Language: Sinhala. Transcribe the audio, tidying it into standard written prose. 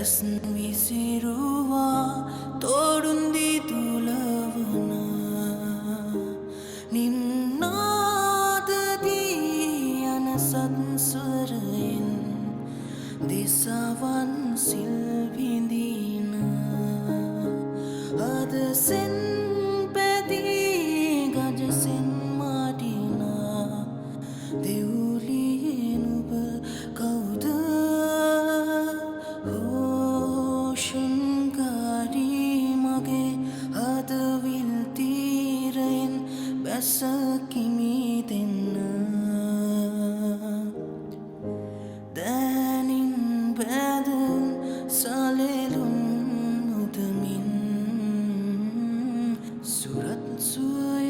විසිරුවා තෝරුන්දි තුලවන නින්නාදදී යන සත්ස්වරයෙන් දිසාවන් සිල්විඳින අදසෙන් පැදී ගජසෙන් මාටිනා දෙව්ලියේ නුඹ කවුද හෝෂංකාරී මගේ හදවිල් තීරයෙන් බැස කිමි දෙන්න දැනින් බැදුම් සලෙලුම් උදමින් සුරත් සුවය